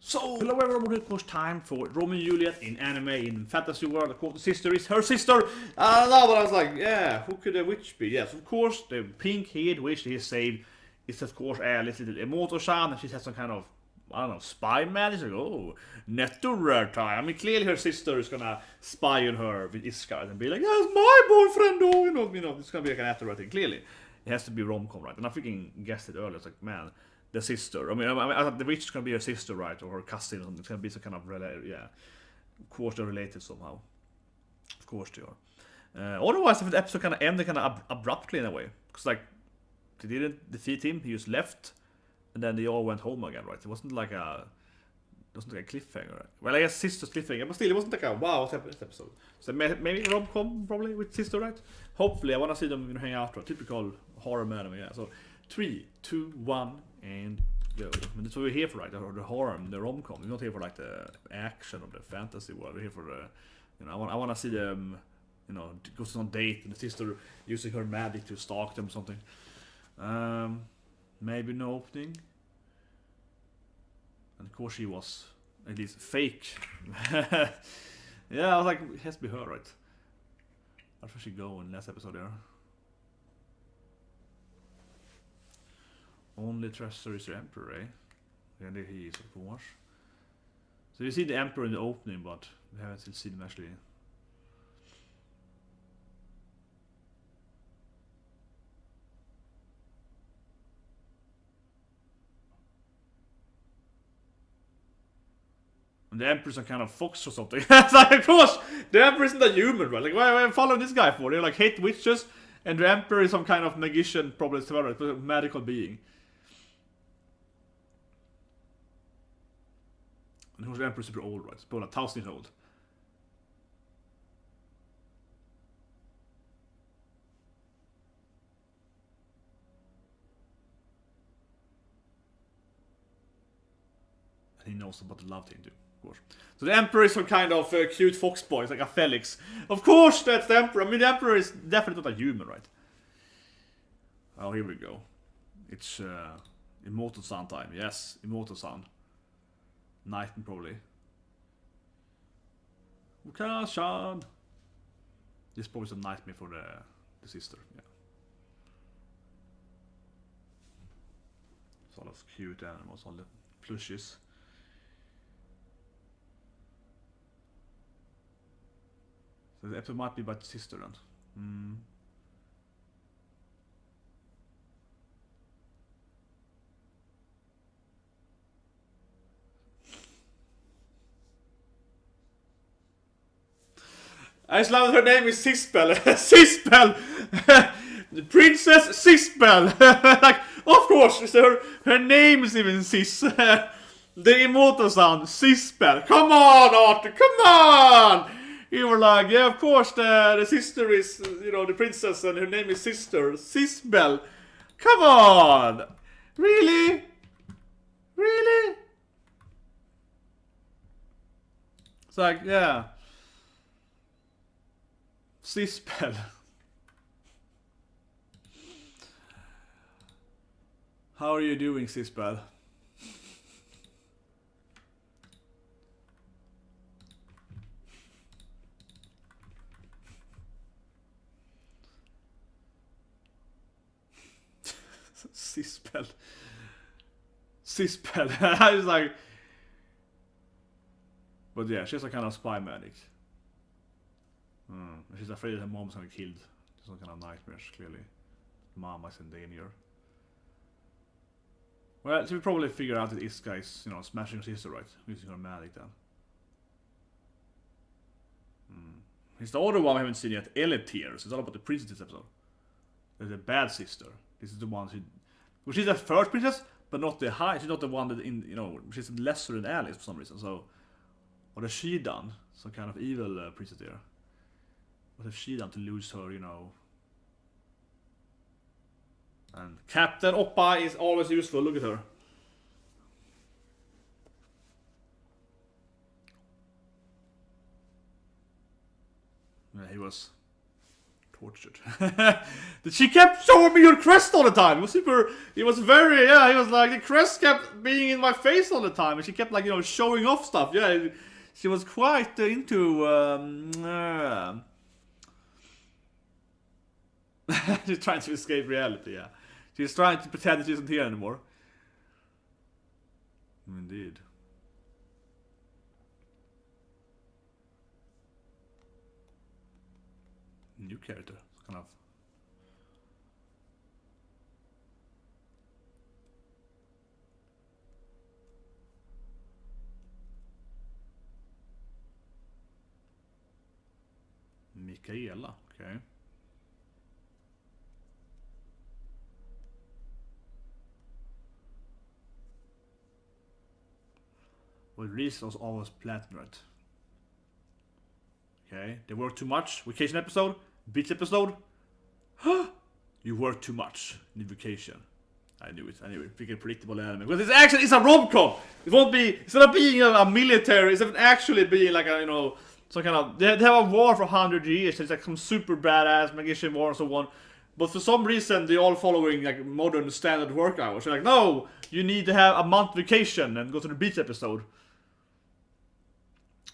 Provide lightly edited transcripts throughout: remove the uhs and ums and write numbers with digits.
So, hello everyone, of course, time for Romeo and Juliet in anime, in fantasy world. Of course, the sister is her sister. I don't know, but I was like, yeah, who could the witch be? Yes, of course, the pink-haired witch he saved is, of course, Alice, little Emoto-san, and she has some kind of, I don't know, spy magic. Like, oh, netto time. I mean, clearly her sister is gonna spy on her with Iskard and be like, yes, my boyfriend, oh, you know, it's gonna be like an after thing. Clearly, it has to be rom-com, right? And I freaking guessed it earlier. It's like, man. The sister. I mean, I thought the witch is gonna be her sister, right, or her cousin, or something. It's gonna be some kind of yeah. Of course, they're related somehow. Of course they are. Otherwise, if the episode kind of ended kind of abruptly in a way, because like they didn't defeat him, he just left, and then they all went home again, right? It wasn't like a cliffhanger. Right? Well, I guess sister's cliffhanger, but still, it wasn't like a wow, what's happened this episode. So maybe rom-com probably with sister, right? Hopefully, I want to see them hang out. Right? Typical horror anime, yeah. So 3, 2, 1. And go. I mean, that's what we're here for, right? The horror, the rom-com. We're not here for like the action or the fantasy world. We're here for the, you know, I want to see them, you know, go on a date and the sister using her magic to stalk them or something. Maybe no opening. And of course she was at least fake. Yeah, I was like, it has to be her, right? How should she go in last episode there? Only treasure is the Emperor, eh? And he is, of course. So you see the Emperor in the opening, but we haven't still seen him actually. And the Emperor's a kind of fox or something. It's like, of course, the Emperor isn't a human, right? Like, why am I following this guy for? They like hate witches, and the Emperor is some kind of magician, probably a magical being. And of course, the Emperor is super old, right? It's about 1,000 years old. And he knows about the love thing too, of course. So the Emperor is some kind of cute fox boy, it's like a Felix. Of course, that's the Emperor. I mean, the Emperor is definitely not a human, right? Oh, here we go. It's Emoto-san time. Yes, Emoto-san. Nightmare probably. Ukashan. This is probably some nightmare for the sister. Yeah. It's all of cute animals, all the plushies. So the episode might be about the sister then. I just love that her name is Sispel. Sispel! Princess Sispel! Like, of course, so her name is even Sis. The Emoto-san, Sispel. Come on, Arthur, come on! You were like, yeah, of course, the sister is, you know, the princess, and her name is Sister. Sispel. Come on! Really? Really? It's like, yeah. Sispel. How are you doing, Sispel? Sispel. Sispel. I was like, but yeah, she's a kind of spy medic. She's afraid that her mom's gonna be killed. Some kind of nightmares, clearly. Mama's in danger. Well, so we probably figure out that this guy's, you know, smashing her sister, right? Using her magic then. He's the other one we haven't seen yet, Elite Tears. It's all about the princess this episode. There's a bad sister. This is the one she's the first princess, but not the high. She's not the one that she's lesser than Alice for some reason. So, what has she done? Some kind of evil princess there. What has she done to lose her, you know? And Captain Oppai is always useful. Look at her. Yeah, he was tortured. She kept showing me her crest all the time. It was super. It was very. Yeah, it was like the crest kept being in my face all the time, and she kept like showing off stuff. Yeah, she was quite into. She's trying to escape reality. Yeah, she's trying to pretend that she isn't here anymore. Indeed. New character, kind of. Michaela, okay. Well, Reese was always platinum. Okay, they work too much. Vacation episode, beach episode. You work too much in vacation. I knew it. Freaking predictable anime. Because it's a rom-com. It won't be. Instead of being a military, it's actually being like a some kind of. They have a war for 100 years. It's like some super badass magician war and so on. But for some reason, they're all following like modern standard work hours. They're like, no, you need to have a month vacation and go to the beach episode.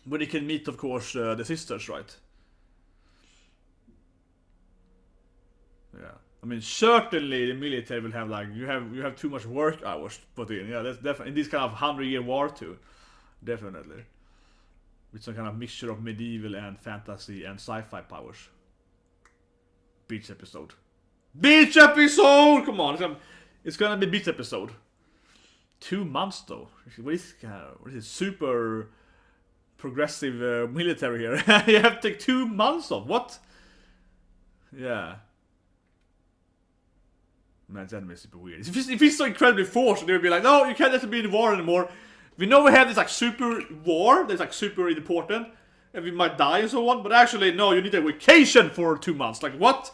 When you can meet, of course, the sisters, right? Yeah, I mean, certainly the military will have like you have too much work hours put in. Yeah, that's definitely in this kind of 100-year war too, definitely, with some kind of mixture of medieval and fantasy and sci-fi powers. Beach episode. Beach episode! Come on, it's gonna be beach episode. 2 months though. What is it? Super progressive military here. You have to take 2 months off. What? Yeah. Man, that anime is super weird. If he's so incredibly forced, they would be like, no, you can't let him be in the war anymore. We know we have this like super war that's like super important, and we might die and so on. But actually, no, you need a vacation for 2 months. Like what?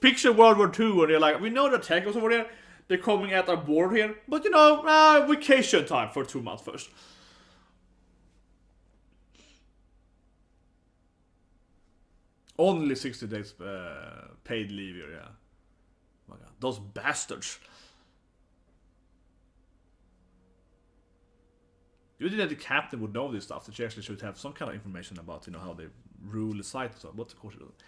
Picture World War II, and they're like, we know the tech was over there. They're coming at our board here, but vacation time for 2 months first. Only 60 days paid leave here, yeah. Oh my God, those bastards. You think that the captain would know this stuff, that she actually should have some kind of information about, how they rule the site and so on. But of course it doesn't.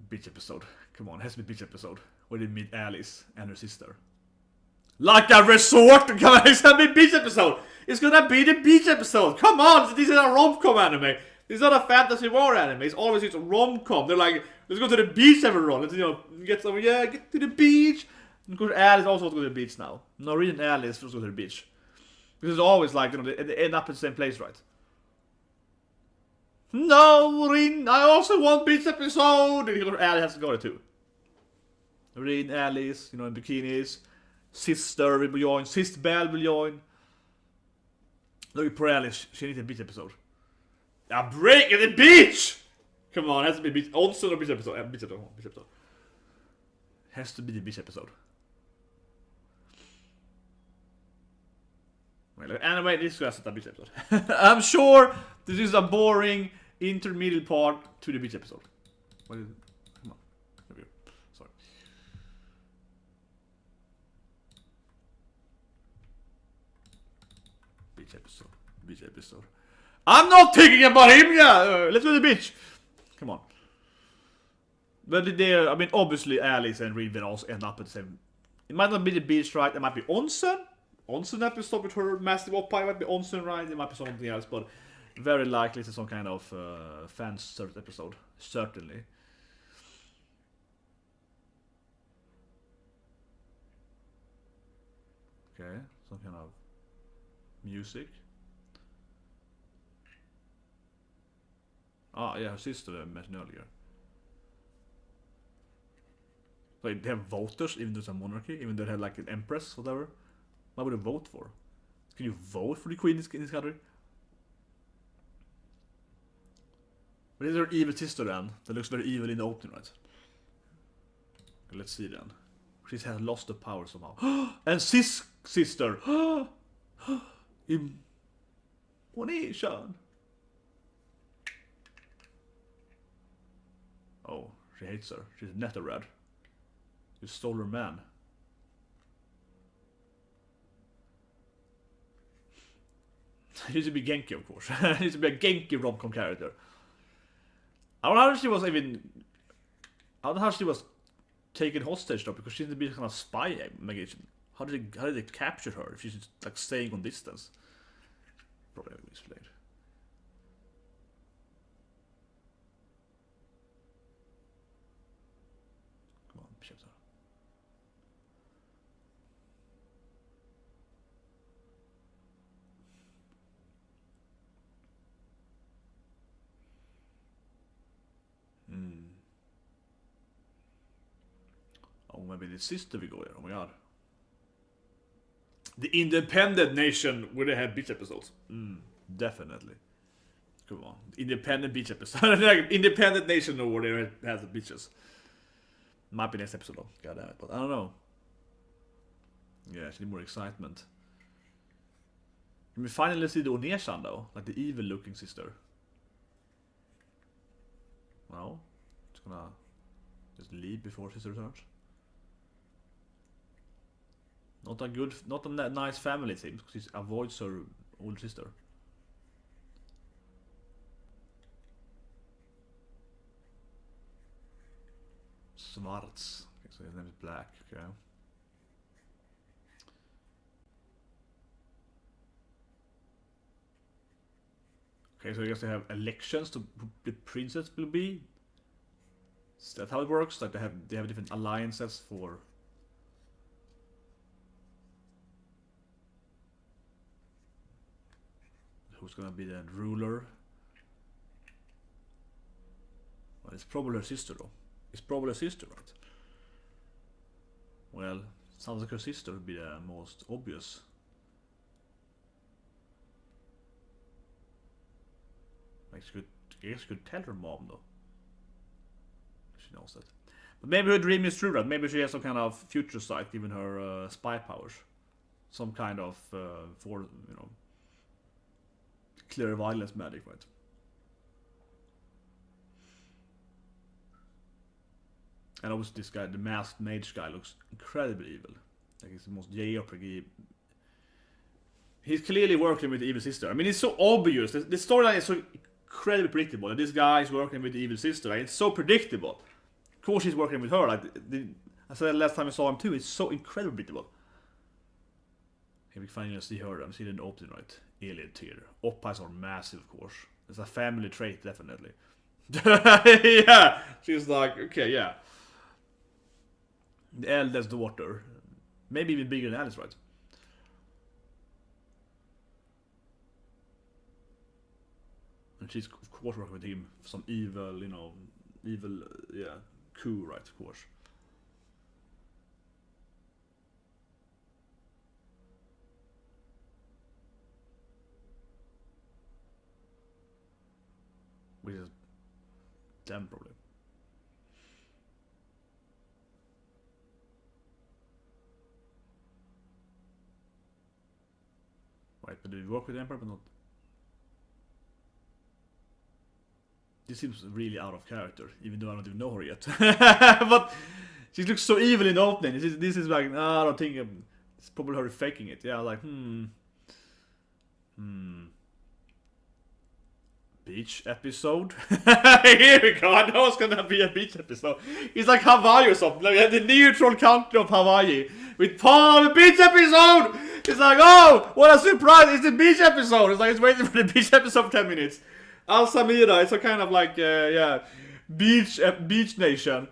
Beach episode. Come on, it has to be beach episode. Where they meet Alice and her sister. Like a resort! Come on, it's gonna be beach episode! It's gonna be the beach episode! Come on! This is a rom-com anime! It's not a fantasy war anime, it's always a rom-com. They're like, let's go to the beach everyone. Let's, get to the beach. And of course, Alice also wants to go to the beach now. Norwegian Alice wants to go to the beach. Because it's always like, they end up in the same place, right? No, Rin, I also want beach episode! And Alice has to go there too. Rin, Alice, in bikinis. Sister will join, Sister Belle will join. Look at poor Alice, she needs a beach episode. A break at the beach! Come on, it has to be beach. Onsen or beach episode? Beach episode. Has to be the beach episode. Well, anyway, this is just a beach episode. I'm sure this is a boring intermediate part to the beach episode. What is it? Come on. There we go. Sorry. Beach episode. Beach episode. I'm not thinking about him, yeah! Let's go to the beach! Come on. But obviously Alice and Rin will also end up at the same... It might not be the beach ride, it might be onsen. Onsen episode with her massive Oppai, it might be onsen ride, it might be something else, but very likely it's some kind of fan service episode. Certainly. Okay, some kind of music. Ah, yeah, her sister I mentioned earlier. Like, they have voters, even though it's a monarchy, even though they have like an empress, whatever. What would they vote for? Can you vote for the queen in this country? But is there an evil sister then? That looks very evil in the opening, right? Okay, let's see then. She has lost the power somehow. And sister! What is Sean? Oh, she hates her. She's a ntred. You stole her man. He needs to be Genki, of course. He needs to be a Genki rom-com character. I don't know how she was even... I don't know how she was taken hostage though, because she's to be kind of spy magician. How did they capture her if she's just, like, staying on distance? Probably haven't explained. Come on, chapter. Oh, maybe the sister will go there. Oh my god. The independent nation would have beach episodes. Definitely. Come on. Independent beach episode. Like, independent nation or whatever has the beaches. Might be next episode though. God damn it. But I don't know. Yeah, actually more excitement. Can we finally see the Oneshan though? Like the evil looking sister. No. It's gonna just leave before sister returns. Not a nice family it seems, because she avoids her older sister. Schwarz. Okay, so his name is Black, okay. Okay, so I guess they have elections to who the princess will be. Is that how it works? Like they have different alliances for... Who's gonna be the ruler? Well, it's probably her sister though. It's probably her sister, right? Well, sounds like her sister would be the most obvious. Like I guess she could tell her mom though. She knows that. But maybe her dream is true, right? Maybe she has some kind of future sight, given her spy powers. Some kind of clairvoyance magic, right? And obviously this guy, the masked mage guy, looks incredibly evil. Like he's the most JRPG. He's clearly working with the evil sister. I mean, it's so obvious. The storyline is so incredibly predictable. And this guy is working with the evil sister. Right? It's so predictable. Of course he's working with her. Like I said last time I saw him too. It's so incredibly predictable. Here we finally see her. I'm seeing the opening, right? Alien tier. Oppais are massive, of course. It's a family trait, definitely. Yeah, she's like, okay, yeah. The eldest daughter. Maybe even bigger than Alice, right? And she's, of course, working with him for some evil, yeah, coup, right, of course. Which is them, probably. Right, but do we work with the Emperor, but not... This seems really out of character, even though I don't even know her yet. But she looks so evil in the opening. This is like, I don't think it's probably her faking it. Yeah, like, Beach episode? Here we go, I know it's gonna be a beach episode. It's like Hawaii or something, like the neutral country of Hawaii. With Paul, the beach episode! It's like, oh, what a surprise, it's the beach episode! It's like, it's waiting for the beach episode for 10 minutes. Al Samira, it's a kind of like, yeah, beach nation.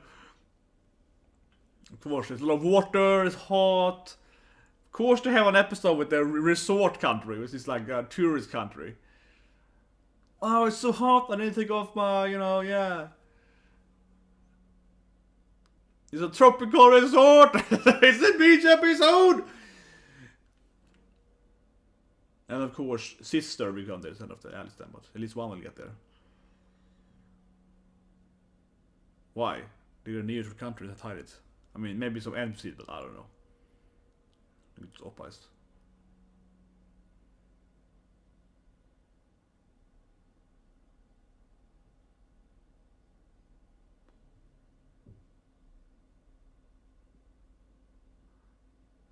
Of course, there's a lot of water, it's hot. Of course they have an episode with the resort country, which is like a tourist country. Oh, it's so hot, I need to take off my, yeah. It's a tropical resort! It's the beach episode! And of course, sister will come there instead of the Alice then, but at least one will get there. Why? They're near to the country that hide it. I mean, maybe some empty, but I don't know. It's Oppais.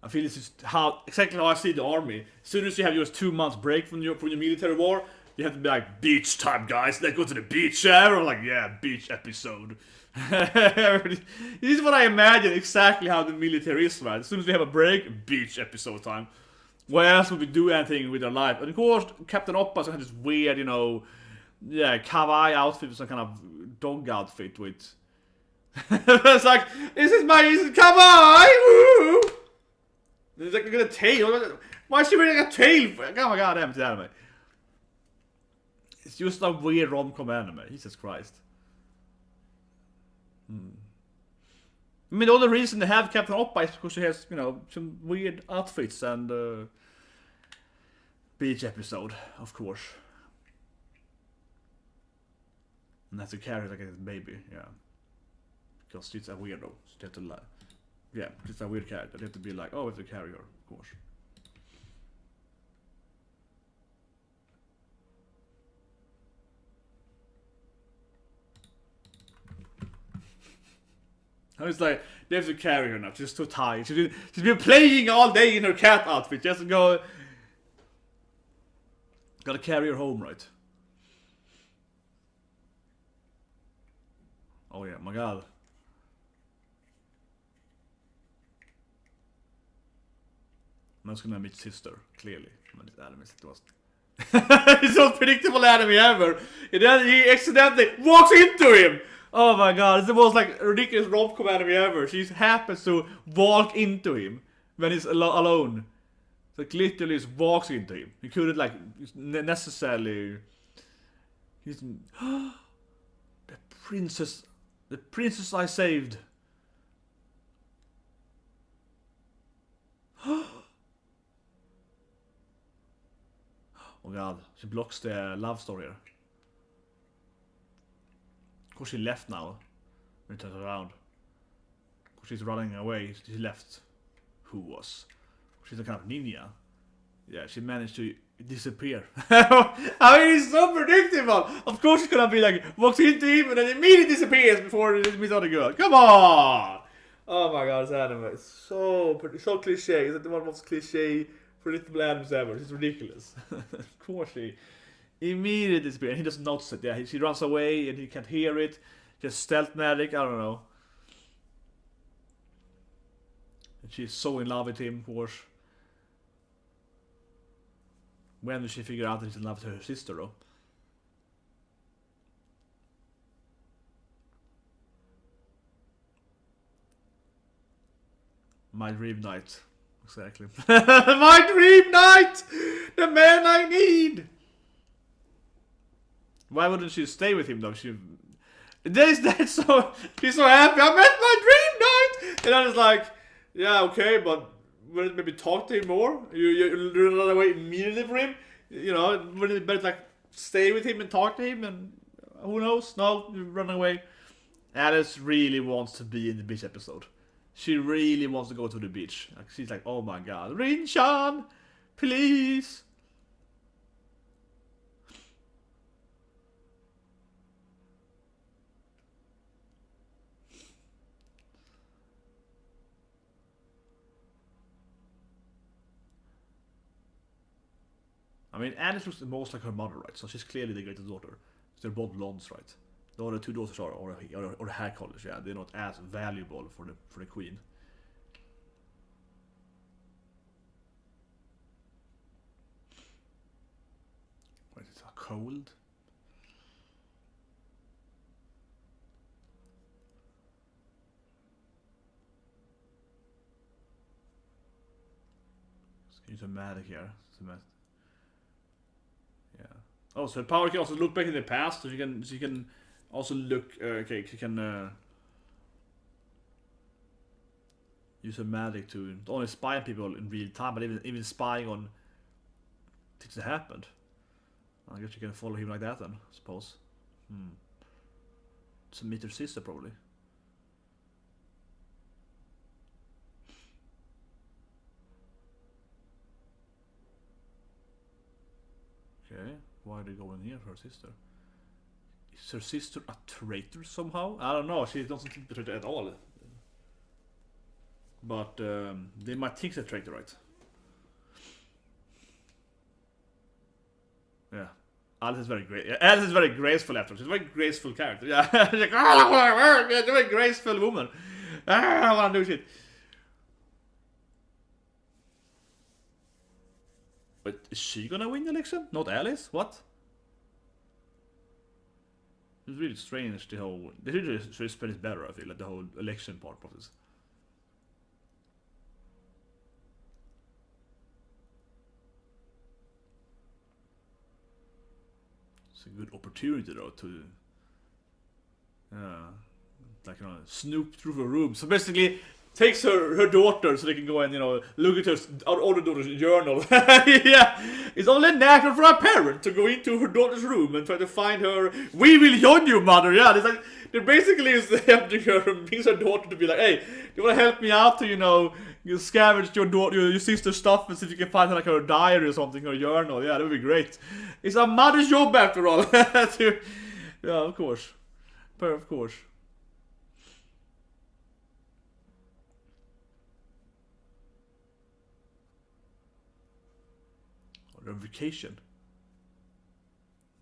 I feel this is exactly how I see the army. As soon as you have your 2 months break from your military war, you have to be like, beach time, guys. Let's go to the beach, yeah? Or like, yeah, beach episode. This is what I imagine exactly how the military is, right? As soon as we have a break, beach episode time. Why else would we do anything with our life? And of course, Captain Oppai had this weird, you know, yeah, kawaii outfit with some kind of dog outfit with. It's like, this is kawaii! Woo! It's like, look at a tail. Why is she wearing a tail? Oh my god, damn it, anime. It's just a weird rom-com anime. Jesus Christ. I mean, the only reason they have Captain Oppai is because she has, you know, some weird outfits and beach episode, of course. And that's a character like a baby, yeah. Because she's a weirdo. So you have to like, yeah, she's a weird character. You have to be like, oh, we have to carry her, of course. And it's like, they have to carry her now. She's too tired. She's been playing all day in her cat outfit. Just to go. Gotta carry her home, right? Oh yeah, my god. Man's gonna meet sister, clearly. But this anime it was. It's the most predictable anime ever. And then he accidentally walks into him. Oh my god, it's the most like ridiculous rom-com anime ever. She happens to walk into him when he's alone. So like, literally just walks into him. He couldn't like necessarily. He's the princess I saved. Oh god, she blocks the love story here. Of course she left now. When he turns around. Of course she's running away. She left. Who was? She's a kind of ninja. Yeah, she managed to disappear. I mean, it's so predictable. Of course she's gonna be like, walks into him and then immediately disappears before he meets other girl. Come on! Oh my god, this anime is so cliche. It's one of the most cliche, predictable animes ever. It's ridiculous. Of course she immediately disappears. And he doesn't notice it. Yeah, she runs away and he can't hear it. Just stealth magic, I don't know. And she's so in love with him, of course. When does she figure out that he's in love with her sister, though? My dream knight. Exactly. My dream knight! The man I need! Why wouldn't she stay with him, though? That's so... She's so happy. I met my dream knight! And I was like, yeah, okay, but... Wouldn't it maybe talk to him more? You run away immediately from him? You know, wouldn't it better like stay with him and talk to him? And who knows? No, you run away. Alice really wants to be in the beach episode. She really wants to go to the beach. Like, she's like, oh my god, Rin-chan, please. I mean, Alice looks the most like her mother, right? So she's clearly the greatest daughter. They're both blondes, right? The other two daughters are, or hair colors, yeah. They're not as valuable for the queen. Wait, it's cold? Let's use a magic here. Yeah. Oh, so power can also look back in the past, so she can also look. Okay, she can use her magic to not only spy on people in real time, but even spying on things that happened. I guess you can follow him like that then, I suppose. To meet her sister, probably. Okay, why are they going here for her sister? Is her sister a traitor somehow? I don't know, she doesn't seem to be a traitor at all. But they might think they're traitor, right? Yeah. Alice is very great. Yeah, Alice is very graceful after. She's a very graceful character. Yeah. She's like, she's a very graceful woman. I wanna do shit. But is she gonna win the election? Not Alice? What? It's really strange, the whole... The history spell is better, I feel, like the whole election part of this. It's a good opportunity, though, to... like, you know, snoop through the room. So basically, takes her daughter so they can go and, you know, look at her older daughter's journal. Yeah, it's only natural for a parent to go into her daughter's room and try to find her. We will join you, mother. Yeah, it's like they're basically helping her and brings her daughter to be like, hey, you want to help me out to, you know, you scavenge your daughter, your sister's stuff and see if you can find her, like her diary or something, her journal. Yeah, that would be great. It's a mother's job after all. Yeah, of course. Of course. They're on vacation.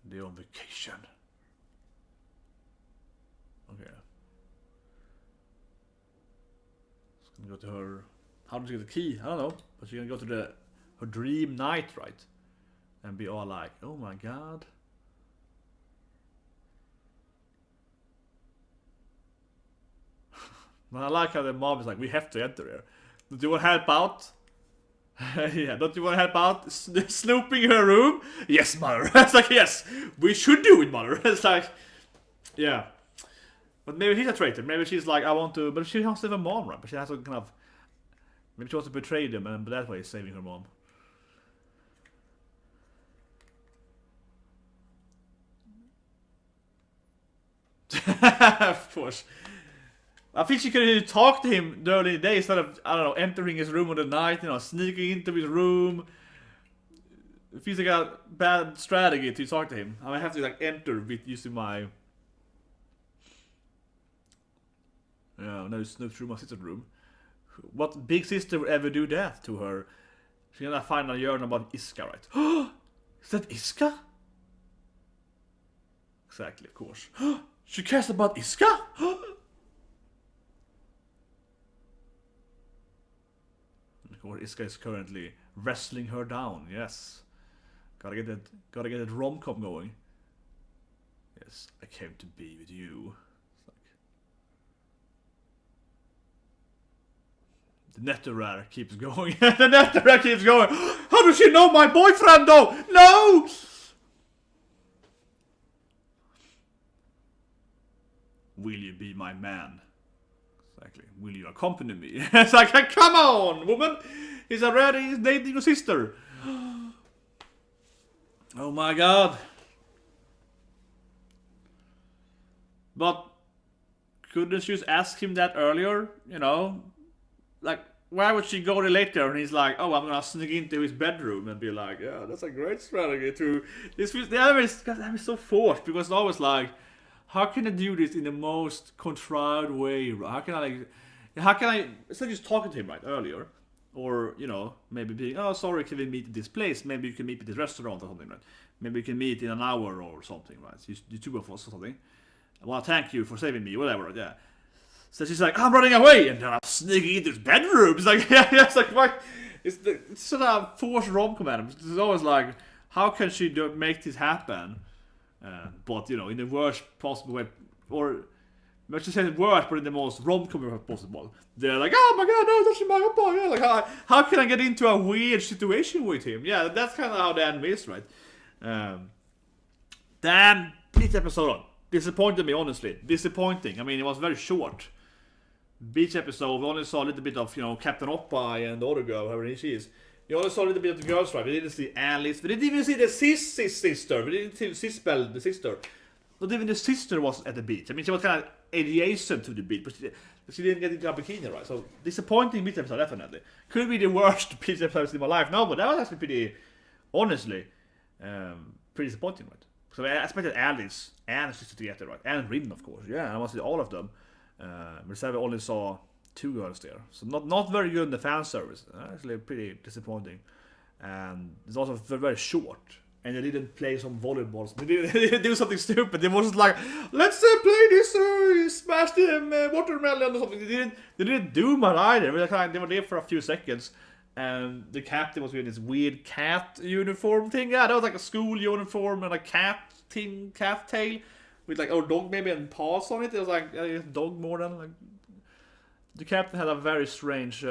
They're on vacation. Okay. She's gonna go to her... How did she get the key? I don't know. But she's gonna go to her dream night, right? And be all like, oh my god. I like how the mom is like, we have to enter here. Do you want to help out? Yeah, don't you want to help out snooping her room? Yes, mother. It's like, yes, we should do it, mother. It's like, yeah. But maybe he's a traitor. Maybe she's like, I want to, but she wants to have a mom, right? But she has to kind of, maybe she wants to betray them, and that way saving her mom. Of course. I think she could have talked to him during the day instead of, I don't know, entering his room on the night, you know, sneaking into his room. It feels like a bad strategy to talk to him. I might have to, like, enter with using my... Yeah, no, snoop through my sister's room. What big sister would ever do that to her? She's gonna find a journal about Iska, right? Is that Iska? Exactly, of course. She cares about Iska? Or Iska is currently wrestling her down. Yes, gotta get that rom-com going. Yes, I came to be with you. It's like... The Netterer keeps going. The Netterer keeps going. How does she know my boyfriend though? No. Will you be my man? Exactly. Will you accompany me? It's like, come on, woman! He's dating your sister. Oh my god. But couldn't she just ask him that earlier? You know? Like, why would she go there later and he's like, oh, I'm gonna sneak into his bedroom and be like, yeah, that's a great strategy to... The other is so forced because it's always like, how can I do this in the how can I instead of just talking to him right earlier, or you know, maybe being, oh sorry, can we meet at this place? Maybe you can meet at this restaurant or something, right? Maybe you can meet in an hour or something, right? You two of us or something. I want to thank you for saving me, whatever, right? Yeah. So she's like, I'm running away, and then I'm sneaking into his bedroom. It's like, yeah, it's like, what? It's sort of forced rom-com. It's always like, how can she make this happen? But you know, in the worst possible way, or let's just say worst, but in the most rom-com way possible. They're like, oh my god, no, that's my Oppai. Yeah, like, how can I get into a weird situation with him? Yeah, that's kind of how the anime is, right? Damn, this episode disappointed me, honestly. Disappointing. I mean, it was very short. Beach episode, we only saw a little bit of, you know, Captain Oppai and the other girl, however she is. We only saw a little bit of the girls, right? We didn't see Alice. We didn't even see the sis sister. We didn't see Sispel, the sister. Not even the sister was at the beach. I mean, she was kind of adjacent to the beach, but she didn't get into a bikini, right? So, disappointing beach episode, definitely. Could be the worst beach episode in my life. No, but that was actually pretty, honestly, pretty disappointing, right? So, I expected Alice and sister to get it, right? And Rin, of course. Yeah, I want to see all of them. But instead we only saw 2 girls there. So not very good in the fan service. Actually pretty disappointing. And it's also very short. And they didn't play some volleyballs. They didn't do something stupid. They was just like, let's play this smash the watermelon or something. They didn't do much either. They were there for a few seconds. And the captain was wearing this weird cat uniform thing. Yeah, that was like a school uniform and a cat tail with like dog maybe and paws on it. It was like a dog more than like. The captain had a very strange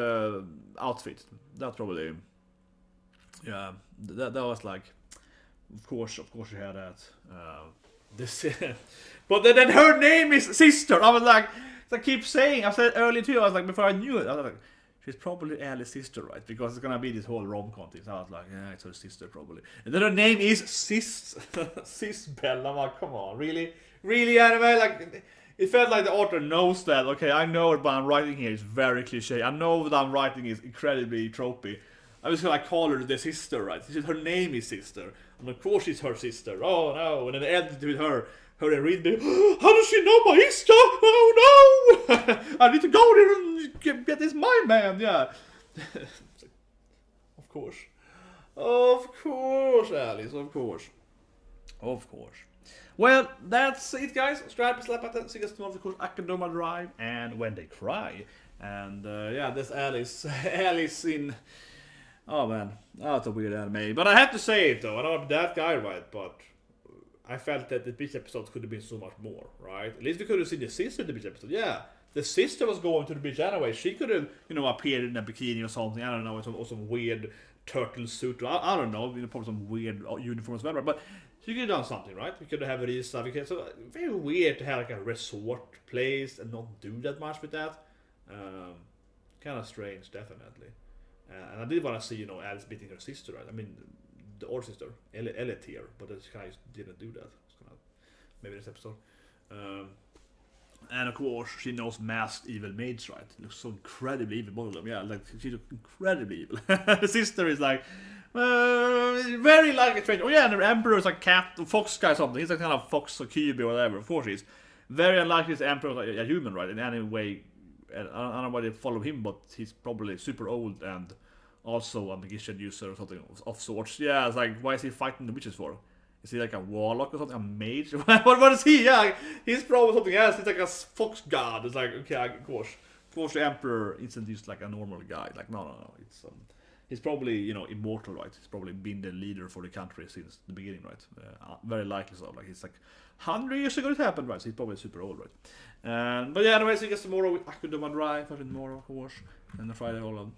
outfit. That's probably that was like. Of course she had that. This, but then her name is Sister. I was like, I keep saying. I said earlier too. I was like, before I knew it, I was like, she's probably Ali's sister, right? Because it's gonna be this whole rom-com thing. So I was like, yeah, it's her sister probably. And then her name is Sis Bell. I'm like, come on, really, anime? Like, it felt like the author knows that. Okay, I know what I'm writing here is very cliche. I know what I'm writing is incredibly tropey. I was gonna call her the sister, right? Her name is Sister. And of course she's her sister. Oh no. And then it ended with her and read me. How does she know my sister? Oh no! I need to go there and get this my man. Yeah. Of course. Alice. Of course. Well, that's it, guys. Subscribe, slap button, see us tomorrow, of course, Akadoma Drive, and When They Cry. And yeah, this Alice in. Oh man, that's a weird anime. But I have to say it though, I know I'm that guy, right? But I felt that the beach episodes could have been so much more, right? At least we could have seen the sister in the beach episode. Yeah, the sister was going to the beach anyway. She could have, appeared in a bikini or something. I don't know, or some weird turtle suit. I don't know, probably some weird uniform as well. But she could have done something, right? We could have Risa. So very weird to have like a resort place and not do that much with that. Kind of strange, definitely. And I did want to see, Alice beating her sister, right? I mean, the older sister, Elliot here, but this guy didn't do that. Maybe this episode. And of course, she knows masked evil maids, right? Looks so incredibly evil, both of them. Yeah, like she looks incredibly evil. The sister is like, very like a strange. Oh yeah, and the emperor is like cat or fox guy or something. He's like kind of fox or Kyubi or whatever. Of course, he's very unlikely the emperor is like a human, right? In any way. I don't know why they follow him, but he's probably super old and also a magician user or something of sorts. Yeah, it's like, why is he fighting the witches for? Is he like a warlock or something? A mage? what is he? Yeah, he's probably something else. He's like a fox god. It's like, okay, of course the emperor isn't just like a normal guy. Like, no. It's he's probably, immortal, right? He's probably been the leader for the country since the beginning, right? Very likely so. Like, he's like 100 years ago it happened, right? So he's probably super old, right? But yeah, anyways, I guess tomorrow with Akudama Drive, tomorrow, of course, and the Friday all of